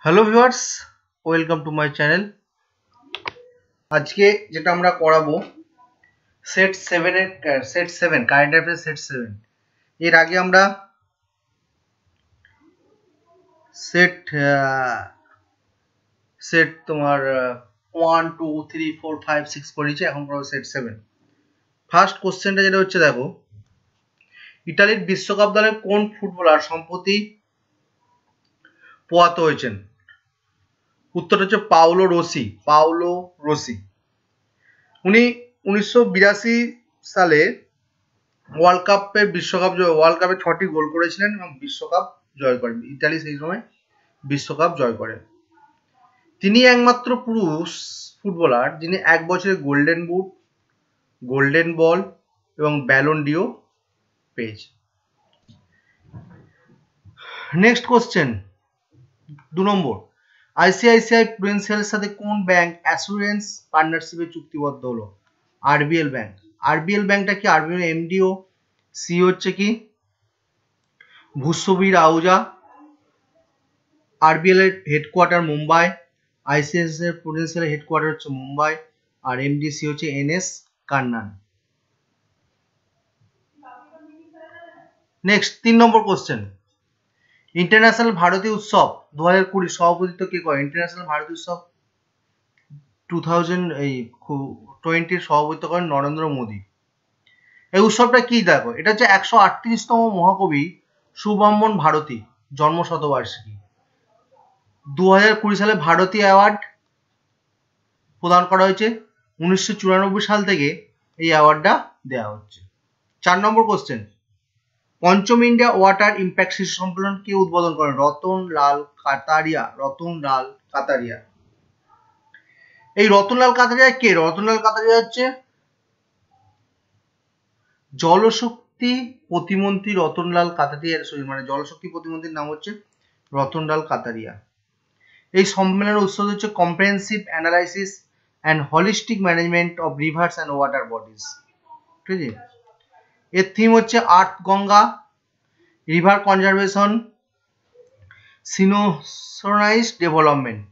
Hello viewers, welcome to my channel. আজকে যেটা আমরা করাবো সেট 7 কারেন্ট অ্যাফেয়ার্স সেট 7। এর আগে আমরা সেট সেট তোমার 1 2 3 4 5 6 পড়েছি, এখন করবো সেট 7। ফার্স্ট কোশ্চেনটা যেটা হচ্ছে, দেখো, ইতালির বিশ্বকাপ দলের কোন ফুটবলার সম্প্রতি প্রয়াত হয়েছেন? উত্তরটা হচ্ছে পাওলো রোসি। উনি 1982 সালে ওয়ার্ল্ড কাপে 6টি গোল করেছিলেন এবং বিশ্বকাপ জয় করেন। ইতালি সেই সময় বিশ্বকাপ জয় করে। তিনি একমাত্র পুরুষ ফুটবলার যিনি এক বছরে গোল্ডেন বুট, গোল্ডেন বল এবং ব্যালন ডিও পেয়েছে। নেক্সট কোশ্চেন 2 নম্বর, আইসিআইসিআই প্রুডেন্সিয়ালের সাথে কোন ব্যাংক অ্যাসুরেন্স পার্টনারশিপে চুক্তিবদ্ধ হলো? RBL bank. আরবিএল ব্যাংকটা কি? আরবিএল এমডিও সি হচ্ছে কি ভূসবীর আহুজা। আরবিএল এর হেডকোয়ার্টার মুম্বাই, আইসিআইসিআই প্রুডেন্সিয়ালের হেডকোয়ার্টার হচ্ছে মুম্বাই, আর এমডিসি হচ্ছে এনএস কান্নান। নেক্সট 3 নম্বর কোশ্চেন, ইন্টারন্যাশনাল ভারতীয় উৎসব 2020 সভাপতিত্ব কে করে? ইন্টারন্যাশনাল ভারতীয় উৎসব 2020 সভাপতিত্ব করেন নরেন্দ্র মোদী। এই উৎসবটা কি? দেখো, এটা হচ্ছে 138তম মহাকবি সুব্রহ্মণ্য ভারতী জন্ম শতবার্ষিকী। 2020 সালে ভারতী অ্যাওয়ার্ড প্রদান করা হয়েছে। 1994 সাল থেকে এই অ্যাওয়ার্ডটা দেওয়া হচ্ছে। 4 নম্বর কোশ্চেন, পঞ্চম ইন্ডিয়া ওয়াটার ইম্প্যাক্ট শীর্ষ সম্মেলন কে উদ্বোধন করেন? রতনলাল কাতারিয়া। এই রতনলাল কাতারিয়া কে? রতনলাল কাতারিয়া হচ্ছে জলশক্তি প্রতিমন্ত্রী রতনলাল কাতারিয়া, মানে জলশক্তি প্রতিমন্ত্রীর নাম হচ্ছে রতনলাল কাতারিয়া। এই সম্মেলনের উৎস হচ্ছে comprehensive analysis and holistic management of rivers and water bodies. ঠিক আছে, এর থিম হচ্ছে Arth Ganga, river conservation, synchronised development,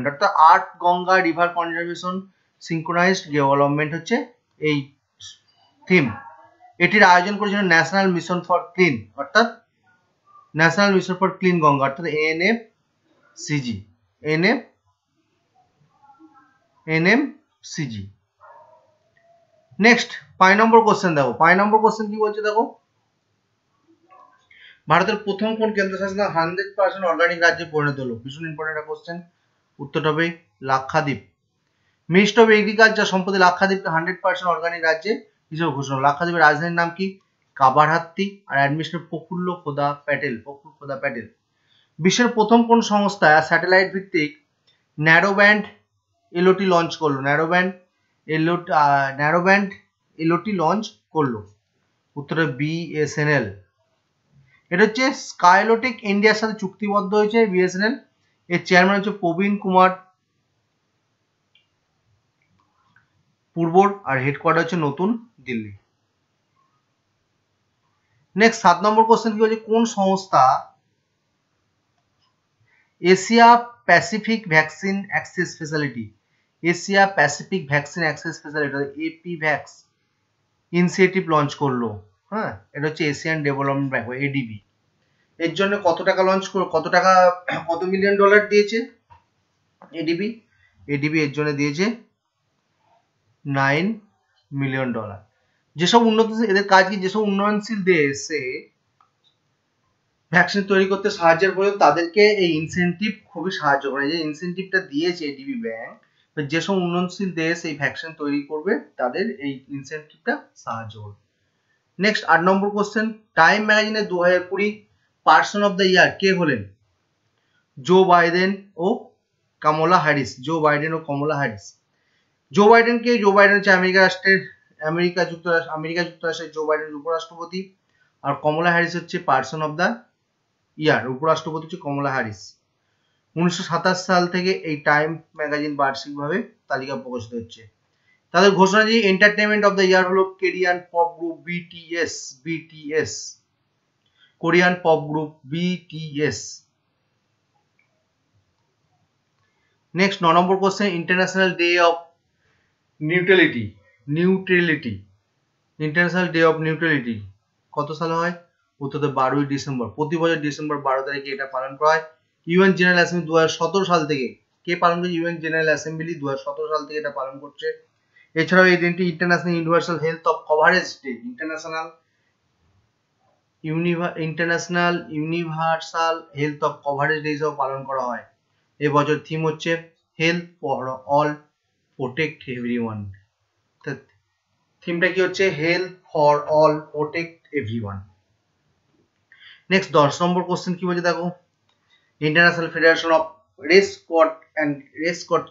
অর্থাৎ Arth Ganga, river conservation, synchronised development হচ্ছে এই থিম। এটির আয়োজন করেছিল ন্যাশনাল মিশন ফর ক্লিন, অর্থাৎ national mission for clean Ganga, অর্থাৎ এনএমসিজি। নেক্সট 5 নম্বর কোশ্চেন, দেখো 5 নম্বর কোশ্চেন কি বলছে, দেখো, ভারতের প্রথম কোন কেন্দ্রশাসিত 100% অর্গানিক রাজ্যে পরিণত হলো? ভীষণ ইম্পর্টেন্ট একটা কোশ্চেন। উত্তরটা হবে লাক্ষাদ্বীপ। মিনিস্ট্রি অফ এগ্রিকালচার সম্প্রতি লাক্ষাদ্বীপকে 100% অর্গানিক রাজ্যে হিসেবে ঘোষণা। লাক্ষাদ্বীপের রাজধানীর নাম কি? কাবারহাত্তি, আর অ্যাডমিনিস্ট্রেটর প্রফুল্ল খোদা প্যাটেল। বিশ্বের প্রথম কোন সংস্থা স্যাটেলাইট ভিত্তিক ন্যারো ব্যান্ড এলওটি লঞ্চ করলো? ন্যারো ব্যান্ড এলওটি লঞ্চ করলো। উত্তরে বিএসএনএল। এটা হচ্ছে স্কাইলোটেক ইন্ডিয়ার সাথে চুক্তিবদ্ধ হয়েছে বিএসএনএল। এর চেয়ারম্যান হচ্ছে প্রবীণ কুমার পূর্বর, আর হেডকোয়ার্টার হচ্ছে নতুন দিল্লি। নেক্সট 7 নম্বর কোশ্চেন কি হচ্ছে, কোন সংস্থা Asia Pacific vaccine access facility APVAX initiative launch করলো? হ্যাঁ, এটা হচ্ছে এশিয়ান ডেভেলপমেন্ট ব্যাংক, এডিবি। এর জন্য কত মিলিয়ন ডলার দিয়েছে এডিবি এর জন্য দিয়েছে $9 মিলিয়ন। যেসব এদের কাজ কি? যেসব উন্নয়নশীল দেশে ভ্যাকসিন তৈরি করতে সাহায্যের প্রয়োজন তাদেরকে এই ইনসেনটিভ খুবই সাহায্য করে। যে ইনসেনটিভটা দিয়েছে এডিবি ব্যাংক, যেসব উন্নয়নশীল দেশ এই ভ্যাকসিন তৈরি করবে তাদের এই ইনসেনটিভটা সাহায্য করবে। নেক্সট 8 নম্বর কোশ্চেন, টাইম ম্যাগাজিনের 2020 পার্সন অফ দ্য ইয়ার কে হলেন? জো বাইডেন ও কামালা হ্যারিস। জো বাইডেন হচ্ছে আমেরিকা যুক্তরাষ্ট্রের জো বাইডেন উপরাষ্ট্রপতি, আর কমলা হ্যারিস হচ্ছে পার্সন অফ দ্য ইয়ার, উপরাষ্ট্রপতি হচ্ছে কমলা হ্যারিস। 1927 সাল থেকে এই টাইম ম্যাগাজিন বার্ষিকভাবে তালিকা প্রকাশিত হচ্ছে। তাদের ঘোষণা যে এন্টারটেইনমেন্ট অফ দ্য ইয়ার হলো Korean pop group BTS. Next 9 number question, international day of neutrality. International day of neutrality কত সালে হয়? উত্তরটা 12ই ডিসেম্বর। প্রতি বছর ডিসেম্বর 12 তারিখে এটা পালন করা হয়। ইউএন জেনারেল অ্যাসেম্বলি 2017 সাল থেকে, কে পালন করছে? ইউএন জেনারেল অ্যাসেম্বলি 2017 সাল থেকে এটা পালন করছে। এছাড়াও এই দিনটি international universal health of coverage day, international universal health of coverage day হিসেবে পালন করা হয়। এবছর থিম হচ্ছে health for all, protect everyone. থিমটা কি হচ্ছে? Health for all, protect everyone. Next 10 number question কি বলছে দেখো, ইন্টারন্যাশনাল ফেডারেশন অফ রেসকট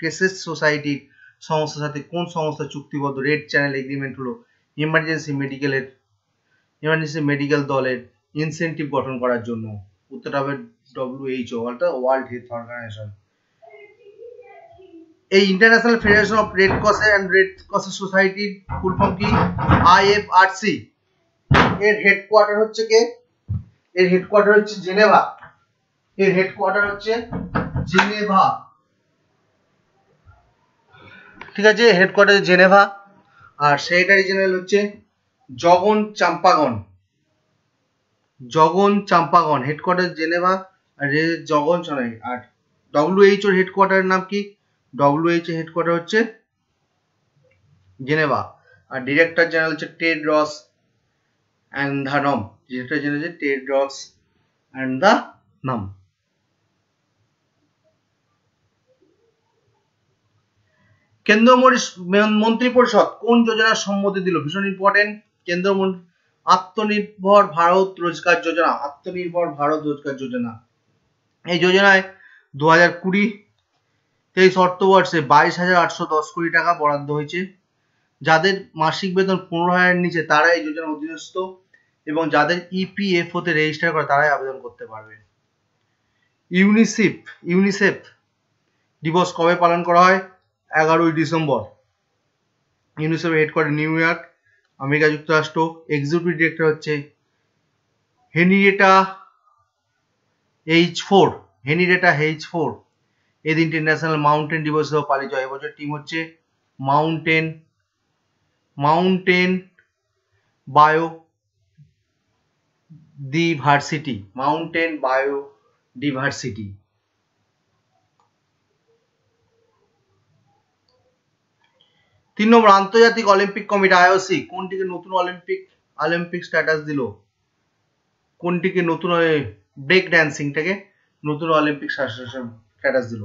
কেসেস সোসাইটির সংস্থার সাথে কোন সংস্থা চুক্তিবদ্ধ রেড চ্যানেল এগ্রিমেন্ট হলো ইমার্জেন্সি মেডিকেল দলের ইনসেন্টিভ গঠন করার জন্য? উত্তরটা হবে WHO, অর্থাৎ ওয়ার্ল্ড হেলথ অর্গানাইজেশন। এই international federation of red cross সোসাইটির ফুল ফর্ম কি? IFRC। এর হেডকোয়ার্টার হচ্ছে কে? এর হেডকোয়ার্টার হচ্ছে জেনেভা। ঠিক আছে, হেডকোয়ার্টার জেনেভা। আর সেক্রেটারি জেনারেল হচ্ছে জগন চাম্পাগন। হেডকোয়ার্টার জেনেভা আর জগন ছড়াই। আর WHO এর হেডকোয়ার্টারের নাম কি? WHO এর হেডকোয়ার্টার হচ্ছে জেনেভা। আর ডিরেক্টর জেনারেল হচ্ছে টেড্রস অ্যাডধানম। ডিরেক্টর জেনারেল হচ্ছে টেড্রস অ্যাডধানম। কেন্দ্রীয় মন্ত্রিপরিষদ কোন যোজনার সম্মতি দিল? ভীষণ ইম্পর্টেন্ট। কেন্দ্রীয় আত্মনির্ভর ভারত রোজগার যোজনা। এই যোজনায় 2020-23 অর্থবর্ষে 22,810 কোটি টাকা বরাদ্দ হয়েছে। যাদের মাসিক বেতন 15,000 নিচে তারা এই যোজনার অধীনস্থ, এবং যাদের EPFO তে রেজিস্টার করে তারাই আবেদন করতে পারবে। ইউনিসেফ দিবস কবে পালন করা হয়? 11ই ডিসেম্বর। ইউনিসেফের হেডকোয়ার্টার নিউ ইয়র্ক, আমেরিকা যুক্তরাষ্ট্র। এক্সিকিউটিভ ডিরেক্টর হচ্ছে হেনরিয়েটা H4। এই দিনটি ন্যাশনাল মাউন্টেন দিবস হিসেবে পালিত হয়। এবছর টিম হচ্ছে মাউন্টেন বায়োডিভার্সিটি। 3 নম্বর, আন্তর্জাতিক অলিম্পিক কমিটি IOC কোনটিকে নতুন অলিম্পিক স্ট্যাটাস দিল? কোনটিকে নতুন ব্রেক ড্যান্সিংটাকে নতুন অলিম্পিক স্ট্যাটাস দিল?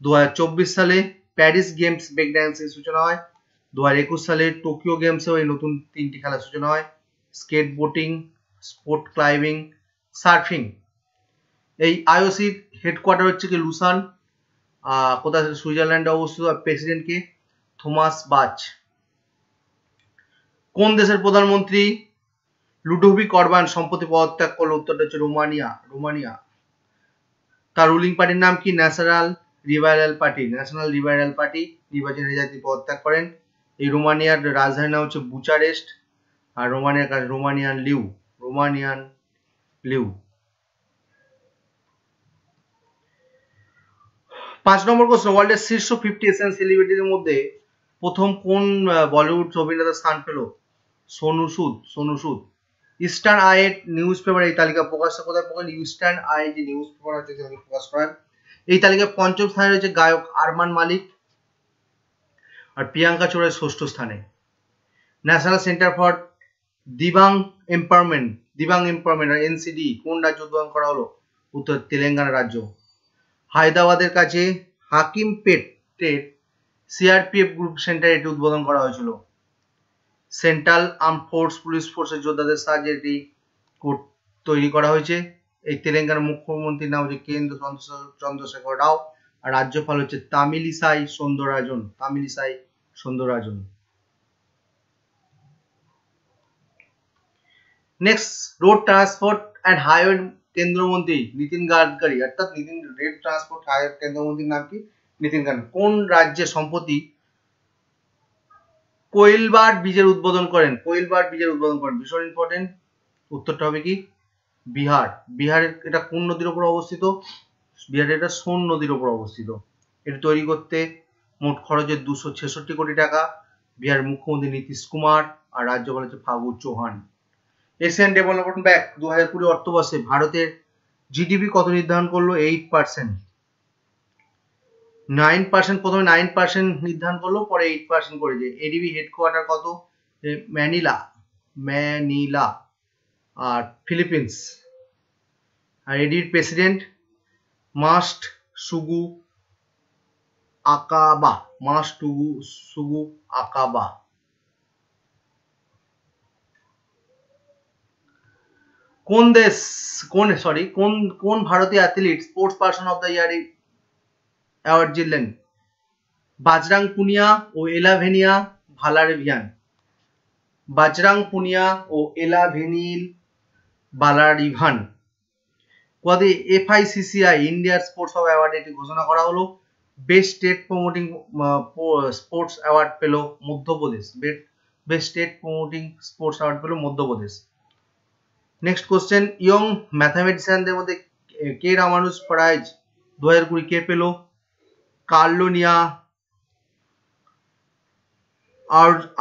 2024 সালে প্যারিস গেমস ব্রেক ড্যান্সিং সূচনা হয়। 2021 সালে টোকিও গেমসেও এই নতুন 3টি খেলার সূচনা হয়, স্কেটবোর্ডিং, স্পোর্ট ক্লাইম্বিং, সার্ফিং। এই IOCর হেডকোয়ার্টার হচ্ছে কি লুসান, কোথায়? সুইজারল্যান্ডে অবস্থিত। আর প্রেসিডেন্ট কে? থমাস বাচ। কোন দেশের প্রধানমন্ত্রী লুডোভিক অরবান সম্প্রতি পদত্যাগ করলো? উত্তরটা হচ্ছে রোমানিয়া। তার রুলিং পার্টির নাম কি? National liberal party. নির্বাচনে তিনি পদত্যাগ করেন। এই রোমানিয়ার রাজধানীর নাম হচ্ছে বুচারেস্ট। আর রোমানিয়ান লিউ। 5 নম্বর কোশ্চেন, ওয়ার্ল্ডের শীর্ষ 50 এশিয়ান সেলিব্রিটিদের মধ্যে প্রথম কোন বলিউড অভিনেতা স্থান পেল? সোনু সুদ। ইস্টার্ন আই নিউজ পেপার এই তালিকা কোথায় প্রকাশ? ইস্টার্ন আই যে নিউজ পেপার আছে সেখানে প্রকাশ করেন। এই তালিকায় 5ম স্থানে রয়েছে গায়ক আরমান মালিক, আর প্রিয়াঙ্কা চোপড়া 6ষ্ঠ স্থানে। ন্যাশনাল সেন্টার ফর দিব্যাং এম্পাওয়ারমেন্ট আর NCD কোন রাজ্য উদ্বোধন করা হলো? উত্তর তেলেঙ্গানা রাজ্য। হায়দ্রাবাদের কাছে হাকিমপেটের CRPF গ্রুপ সেন্টার এটি উদ্বোধন করা হয়েছিল। সেন্ট্রাল আর্ম ফোর্স পুলিশ ফোর্সের যোদ্ধাদের সাহায্যে এটি তৈরি করা হয়েছে। এই তেলেঙ্গানার মুখ্যমন্ত্রীর নাম হচ্ছে কেন্দ্র চন্দ্রশেখর রাও, আর রাজ্যপাল হচ্ছে Tamilisai Soundararajan. Next, road transport and highway কেন্দ্রমন্ত্রী নীতিন গাডকারি, অর্থাৎ রেড ট্রান্সপোর্ট হাইওয়ে কেন্দ্রমন্ত্রীর নাম কি? নীতিন গাডকারি। কোন রাজ্যে সম্প্রতি কোয়েলবার ব্রিজের উদ্বোধন করেন? ভীষণ ইম্পর্টেন্ট। উত্তরটা হবে কি? বিহারের। এটা কোন নদীর উপর অবস্থিত? বিহারের এটা সোন নদীর উপর অবস্থিত। এটি তৈরি করতে মোট খরচ 266 কোটি টাকা। বিহারের মুখ্যমন্ত্রী নীতিশ কুমার আর রাজ্যপাল হচ্ছে ফাগু চৌহান। এশিয়ান ডেভেলপমেন্ট ব্যাংক 2020 অর্থবর্ষে ভারতের জিডিপি কত নির্ধারণ করলো? 8%। 9%, প্রথমে 9% নির্ধারণ করলো, পরে 8% করেছে। এডিবি হেডকোয়ার্টার কত? ম্যানিলা আর ফিলিপিন্স। আর এডিবির প্রেসিডেন্ট মাস্ট সুগু আকাবা। কোন ভারতীয় athlete sports person of the year award জিতলেন? বাজরাং পুনিয়া ও এলাভেনিল ভালারিভিয়ান। বাজরাং পুনিয়া ও এলাভেনিল ভালারিভান। পদে FICCI ইন্ডিয়ার স্পোর্টস অফ অ্যাওয়ার্ড এটি ঘোষণা করা হলো। Best state promoting sports award পেল Madhya Pradesh. Best state promoting sports award পেল মধ্যপ্রদেশ। নেক্সট কোশ্চেন, ইয়ং ম্যাথামেটিশিয়ানদের মধ্যে কে রামানুজ প্রাইজ 2020 কে পেল? কার্লোনিয়া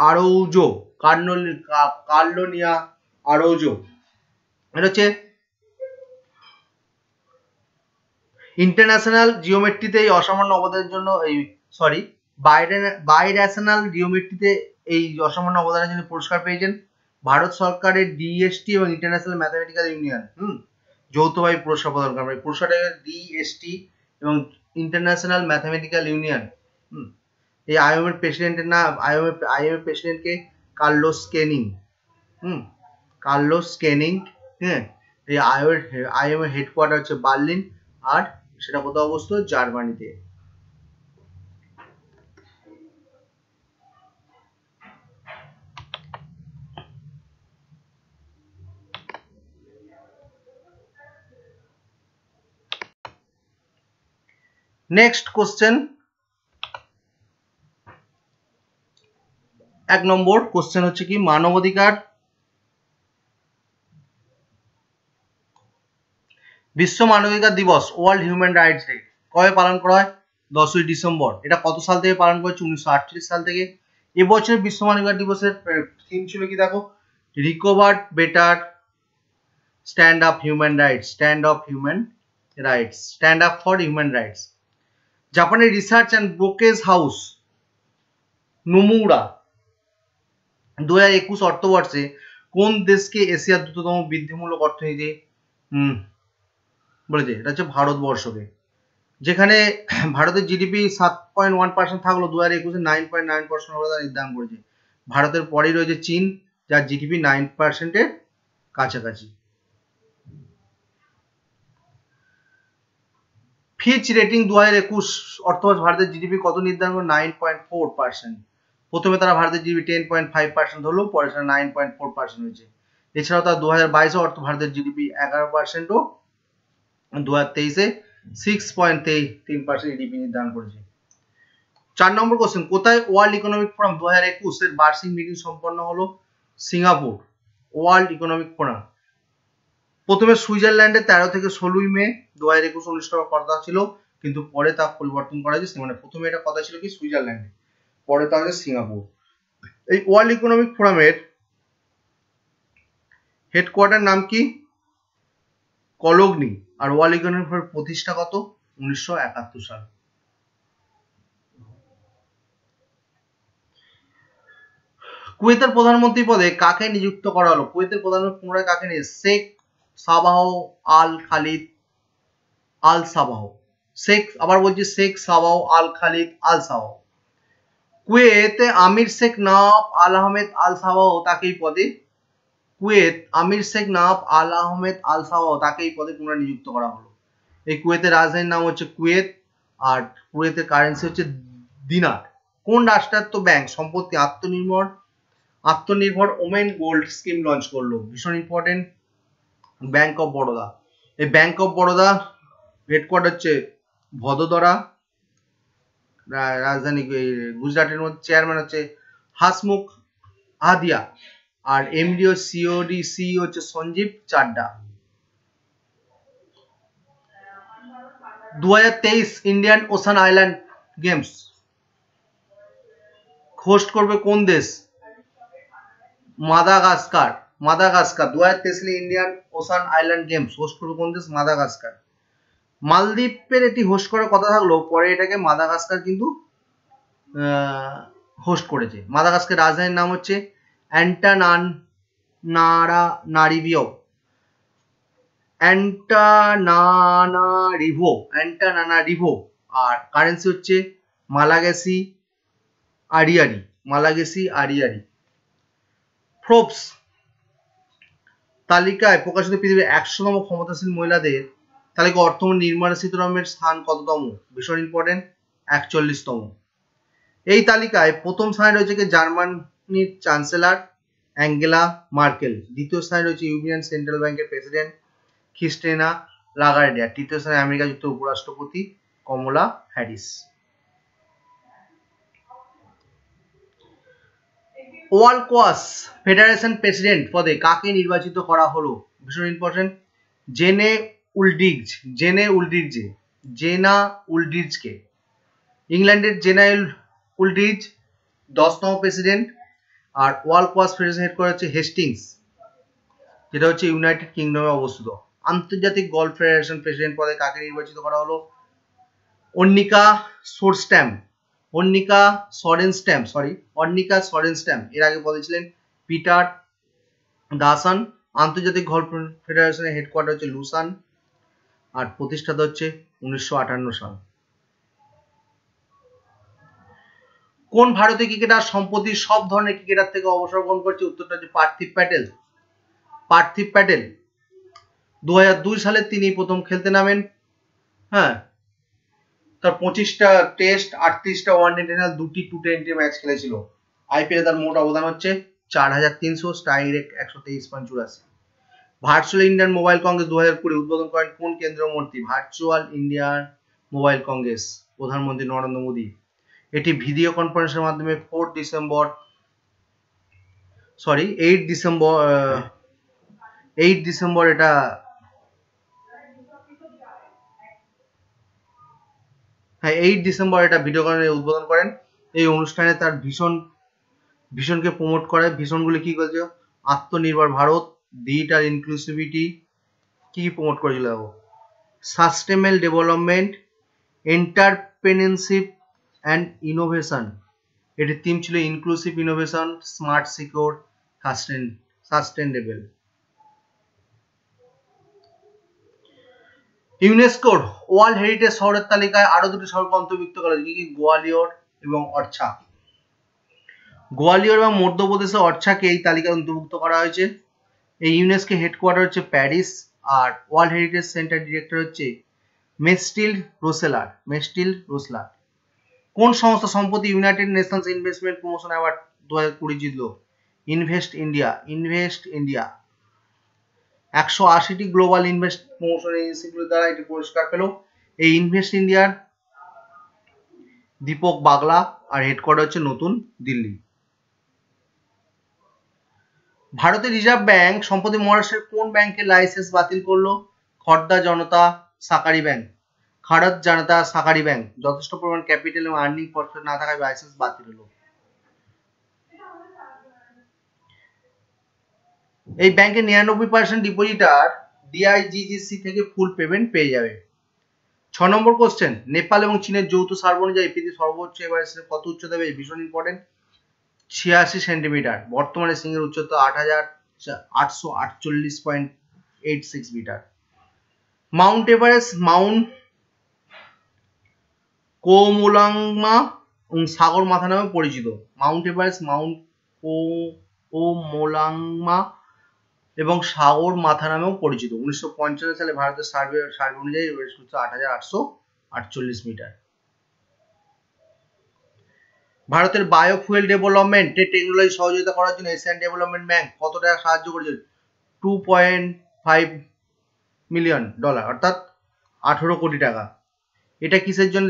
আরৌজো। কার্লোনিয়া আরৌজো। এটা হচ্ছে ইন্টারন্যাশনাল জিওমেট্রিতে এই অসামান্য অবদানের জন্য বাইরেশনাল জিওমেট্রিতে এই অসামান্য অবদানের জন্য পুরস্কার পেয়েছেন ভারত সরকারের DST এবং ইন্টারন্যাশনাল ম্যাথামেটিক্যাল ইউনিয়ন যৌথভাবে পুরস্কার প্রদান করা হয়। পুরস্কারটা DST এবং ইন্টারন্যাশনাল ম্যাথামেটিক্যাল ইউনিয়ন। এই আইএমএর প্রেসিডেন্টের নাম আইএমএর প্রেসিডেন্টকে কার্লোস কেনিং। Carlos Canning. হ্যাঁ, এই আইএমএর হেডকোয়ার্টার হচ্ছে বার্লিন, আর সেটা কোথাও অবস্থিত? জার্মানিতে। নেক্সট কোশ্চেন, 1 নম্বর কোশ্চেন হচ্ছে কি মানবাধিকার বিশ্ব মানবাধিকার দিবস ওয়ার্ল্ড হিউম্যান রাইটস ডে কবে পালন করা হয়? 10ই ডিসেম্বর। এটা কত সাল থেকে পালন করা হচ্ছে? 1948 সাল থেকে। এবছর বিশ্ব মানবাধিকার দিবসের থিম ছিল কি দেখো, recovered better stand up human rights, stand up for human rights. জাপানের রিসার্চ অ্যান্ড ব্রোকেজ হাউস নোমুরা 2021 অর্থবর্ষে কোন দেশকে এশিয়ার দ্রুততম বৃদ্ধিমূলক অর্থনীতি বলেছে? এটা হচ্ছে ভারতবর্ষকে। যেখানে ভারতের জিডিপি 7.1% থাকলো, 2021 9.9% অবদান নির্ধারণ করেছে। ভারতের পরেই রয়েছে চীন, যার জিডিপি 9%-এর কাছাকাছি। ফিচ রেটিং 2021 অর্থবর্ষ ভারতের জিডিপি কত নির্ধারণ করে? 9.4%। প্রথমে তারা ভারতের জিডিপি 10.5% হলো, পরে সেটা 9.4% হয়েছে। এছাড়াও তার 2022 অর্থ ভারতের জিডিপি 11% ও 2023-এ 6.3% জিডিপি নির্ধারণ করেছে। 4 নম্বর কোশ্চেন, কোথায় ওয়ার্ল্ড ইকোনমিক ফোরাম 2021 এর বার্ষিক মিটিং সম্পন্ন হলো? সিঙ্গাপুর। ওয়ার্ল্ড ইকোনমিক ফোরাম প্রথমে সুইজারল্যান্ডে 13 থেকে 16 মে 2021 অনুষ্ঠিত হওয়ার কথা ছিল, কিন্তু পরে তা পরিবর্তন করা হয়েছে। মানে প্রথমে এটা কথা ছিল কি সুইজারল্যান্ডে, পরে তা হচ্ছে সিঙ্গাপুর। এই ওয়ার্ল্ড ইকোনমিক ফোরামের হেডকোয়ার্টার নাম কি? কলগ্নি। আর ওয়ার্ল্ড ইকোনমিক ফোরামের প্রতিষ্ঠা কত? 1971 সাল। কুয়েতের প্রধানমন্ত্রী পদে কাকে নিযুক্ত করা হলো? কুয়েতের প্রধানমন্ত্রী পুনরায় কাকে নিয়ে? শেখ সাবাহ আল Khalid Al Sabah. Sheikh Saba আল খালিদ আল সাবাহ। কুয়েতে আমির শেখ নওয়াব আল আহমেদ আল সাবাহ তাকে এই পদে পুনরায় নিযুক্ত করা হলো। এই কুয়েতের রাজধানীর নাম হচ্ছে কুয়েত, আর কুয়েতের কারেন্সি হচ্ছে দিনার। কোন রাষ্ট্রায়ত্ত ব্যাংক সম্পত্তি আত্মনির্ভর ওমেন গোল্ড স্কিম লঞ্চ করলো? ভীষণ ইম্পর্টেন্ট, ব্যাংক অফ বরোদা। এই ব্যাংক অফ বরোদা হেডকোয়ার্টার হচ্ছে ভদোদরা, রাজধানী গুজরাটের মধ্যে। চেয়ারম্যান হচ্ছে হাসমুখ আধিয়া, আর এমডি ও সিই হচ্ছে Sanjeev Chadha. 2023 Indian Ocean Island Games host করবে কোন দেশ? মাদাগাস্কার। 2023 সালে Indian Ocean Island Games host করবে কোন দেশ? মাদাগাস্কার। মালদ্বীপের এটি হোস্ট করার কথা থাকলেও পরে এটাকে মাদাগাস্কার কিন্তু হোস্ট করেছে। মাদাগাস্কার রাজধানীর নাম হচ্ছে অ্যান্টানানারিভো আর কারেন্সি হচ্ছে মালাগেসি আরিয়ারি। ফোর্বস তালিকায় প্রকাশিত পৃথিবীর 100তম ক্ষমতাশীল মহিলাদের তালিকা অর্থমন্ত্রী নির্মলা সীতারামনের স্থান কততম? ভীষণ ইম্পর্টেন্ট, 41তম। এই তালিকায় প্রথম স্থানে রয়েছে জার্মানির চ্যান্সেলর অ্যাঙ্গেলা মার্কেল, দ্বিতীয় স্থানে রয়েছে ইউরোপিয়ান সেন্ট্রাল ব্যাংকের প্রেসিডেন্ট ক্রিস্টিনা লাগার্ডে, আর তৃতীয় স্থানে আমেরিকা যুক্তরাষ্ট্রের উপরাষ্ট্রপতি কমলা হ্যারিস। ওয়ালকোয়াস ফেডারেশন প্রেসিডেন্ট পদে কাকে নির্বাচিত করা হলো? ভীষণ ইম্পর্টেন্ট, জেনা উলড্রিজকে। ইংল্যান্ডের জেনা উলড্রিজ 10তম প্রেসিডেন্ট। আর ওয়ালকোয়াস ফেডারেশন হেডকোয়ার্টার হচ্ছে হেস্টিংস, যেটা হচ্ছে ইউনাইটেড কিংডমে অবস্থিত। আন্তর্জাতিক গলফ ফেডারেশন প্রেসিডেন্ট পদে কাকে নির্বাচিত করা হলো? অর্নিকা সরেনস্ট্যাম। এর আগে পদে ছিলেন পিটার দাসান। আন্তর্জাতিক গলফ ফেডারেশনের হেডকোয়ার্টার হচ্ছে লুসান, আর প্রতিষ্ঠাতা হচ্ছে 1958 সাল। কোন ভারতীয় ক্রিকেটার সম্প্রতি সব ধরনের ক্রিকেটার থেকে অবসর গ্রহণ করছে? উত্তরটা হচ্ছে পার্থিব প্যাটেল। 2002 সালে তিনি প্রথম খেলতে নামেন। হ্যাঁ, তার 25টা টেস্ট, 38টা ওয়ানডে ইন্টারন্যাশনাল, 2টি টি20 ম্যাচ খেলেছিল। আইপিএল তার মোট অবদান হচ্ছে 4300, strike rate 123.84। Virtual Indian mobile Congress 2020 উদ্বোধন করেন কোন কেন্দ্রীয় মন্ত্রী? ভার্চুয়াল ইন্ডিয়ান মোবাইল কংগ্রেস প্রধানমন্ত্রী নরেন্দ্র মোদী। এটি ভিডিও কনফারেন্সের মাধ্যমে 8 ডিসেম্বর এটা ভিডিও কনফারেন্সে উদ্বোধন করেন। এই অনুষ্ঠানে তার ভীষণকে প্রমোট করে। ভীষণগুলি কি করেছিল? আত্মনির্ভর ভারত, ডিজিটাল ইনক্লুসিভিটি, কি প্রমোট করেছিল? Sustainable development, entrepreneurship and innovation. এটির থিম ছিল inclusive innovation, smart, secure, sustainable. ইউনেস্কোর ওয়ার্ল্ড হেরিটেজ শহরের তালিকায় আরো দুটি শহরকে অন্তর্ভুক্ত করা হয়েছে, কি? গোয়ালিয়র এবং অর্ছা। গোয়ালিয়র এবং মধ্যপ্রদেশের অর্ছাকে এই তালিকায় অন্তর্ভুক্ত করা হয়েছে। এই ইউনেস্কো হেডকোয়ার্টার হচ্ছে প্যারিস, আর ওয়ার্ল্ড হেরিটেজ সেন্টার ডিরেক্টর হচ্ছে মেস্টিল রোসলার। কোন সংস্থা সম্প্রতি United Nations investment promotion award 2020 জিতল? Invest India. 180টি গ্লোবাল ইনভেস্ট প্রমোশন এজেন্সিগুলোর দ্বারা এটি পুরস্কার পেল। এই ইনভেস্ট ইন্ডিয়ার দীপক বাগলা, আর হেডকোয়ার্টার হচ্ছে নতুন দিল্লি। ভারতের রিজার্ভ ব্যাংক সম্প্রতি মহারাষ্ট্রের কোন ব্যাংকের লাইসেন্স বাতিল করলো? খড়দা জনতা সাকারি ব্যাংক। যথেষ্ট পরিমাণ ক্যাপিটাল এবং আর্নিং পরিচয় না থাকায় লাইসেন্স বাতিল হলো। এই ব্যাংকের 99% ডিপোজিটার ডিআইজিজিসি থেকে ফুল পেমেন্ট পেয়ে যাবে। 6 নম্বর কোশ্চেন, নেপাল এবং চীনের যৌথ সার্ভে অনুযায়ী পৃথিবীর সর্বোচ্চ এভারেস্টের কত উচ্চতা? ভীষণ ইম্পর্টেন্ট, 86 সেন্টিমিটার। বর্তমানে সিংহের উচ্চতা 8848.86 মিটার। মাউন্ট এভারেস্ট মাউন্ট কোমোলাংমা এবং সাগর মাথা নামে পরিচিত। মাউন্ট এভারেস্ট মাউন্ট কোমোলাংমা এবং সাগর মাথা নামেও পরিচিত। 1955 সালে ভারতের সার্ভে অনুযায়ী এভারেস্ট উচ্চতা 8848 মিটার। ভারতের বায়োফুয়েল ডেভেলপমেন্টে টেকনোলজি সহযোগিতা করার জন্য এশিয়ান ডেভেলপমেন্ট ব্যাংক কত টাকা সাহায্য করেছে? $2.5 মিলিয়ন, অর্থাৎ 18 কোটি টাকা। এটা কিসের জন্য?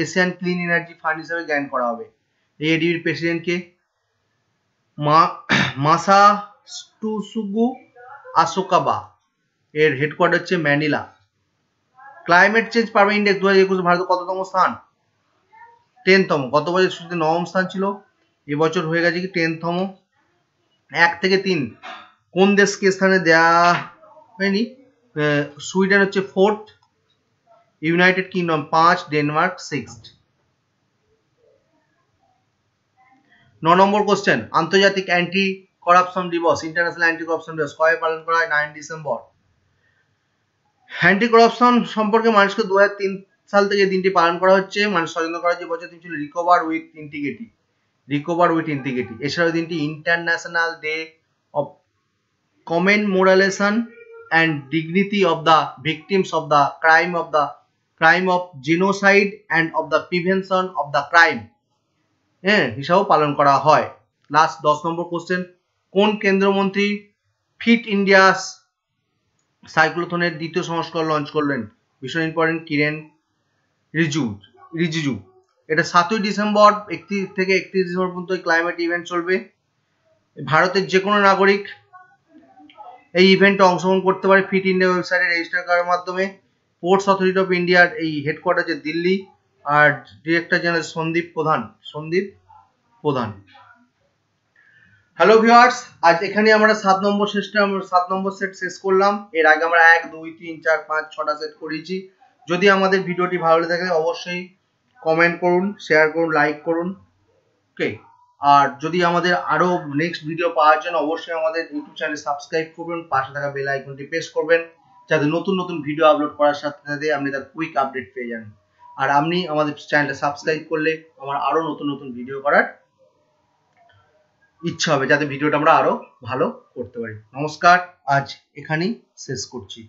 এশিয়ান ক্লিন এনার্জি ফান্ড হিসেবে গ্র্যান্ট করা হবে। এই এডিবির প্রেসিডেন্টকে মাসাটসুগু আসোকাবা। এর হেডকোয়ার্টার হচ্ছে Manila. Climate change performance index 2021 ভারতের কততম স্থান? 10তম, গত বছর সূচিতে 9ম স্থান ছিল, এবছর হয়ে গেছে কি 10তম। 1 থেকে 3 কোন দেশকে স্থানে দেয়া হয়নি? সুইডেন হচ্ছে 4th, United kingdom 5, Denmark 6th। 9 নম্বর কোশ্চেন, আন্তর্জাতিক অ্যান্টি করাপশন দিবস, ইন্টারন্যাশনাল অ্যান্টি করাপশন দিবস কবে পালন করা হয়? 9 ডিসেম্বর। অ্যান্টি করাপশন সম্পর্কে মানুষকে 2003 সাল থেকে দিনটি পালন করা হচ্ছে। মানুষ সচেতন করার যে বছর দিন ছিল recover with integrity, recover with integrity. এছাড়াও দিনটি international day of commemoration and dignity of the victims of the crime of genocide and of the prevention of the crime হিসাবেও পালন করা হয়। লাস্ট 10 নম্বর কোশ্চেন, কোন কেন্দ্রমন্ত্রী ফিট ইন্ডিয়া সাইক্লোথনের দ্বিতীয় সংস্করণ launch করলেন? ভীষণ ইম্পর্টেন্ট, কিরেন রিজিজু। এটা 7ই ডিসেম্বর থেকে 31 ডিসেম্বর পর্যন্ত ক্লাইমেট ইভেন্ট চলবে। ভারতের যে কোনো নাগরিক এই ইভেন্টে অংশগ্রহণ করতে পারে ফিট ইন্ডিয়া ওয়েবসাইটে রেজিস্টার করার মাধ্যমে। পোর্টস অথরিটি অফ ইন্ডিয়ার এই হেডকোয়ার্টার যে দিল্লি, আর ডিরেক্টর জেনারেল সন্দীপ প্রধান। হ্যালো ভিউয়ার্স, আজ এখানে আমরা 7 নম্বর সেট শেষ করলাম। এর আগে আমরা 1, 2, 3, 4, 5, 6টা সেট করেছি। যদি আমাদের ভিডিওটি ভালো লেগে থাকে অবশ্যই কমেন্ট করুন, শেয়ার করুন, লাইক করুন। ওকে, আর যদি আমাদের আরো নেক্সট ভিডিও পাওয়ার জন্য অবশ্যই আমাদের ইউটিউব চ্যানেল সাবস্ক্রাইব করবেন, পাশে থাকা বেল আইকনটি প্রেস করবেন, যাতে নতুন নতুন ভিডিও আপলোড করার সাথে সাথে আপনি তার কুইক আপডেট পেয়ে যান। আর আপনি আমাদের চ্যানেলটা সাবস্ক্রাইব করলে আমার আরো নতুন নতুন ভিডিও করার ইচ্ছা হবে, যাতে ভিডিওটা আমরা আরো ভালো করতে পারি। নমস্কার, আজ এখানেই শেষ করছি।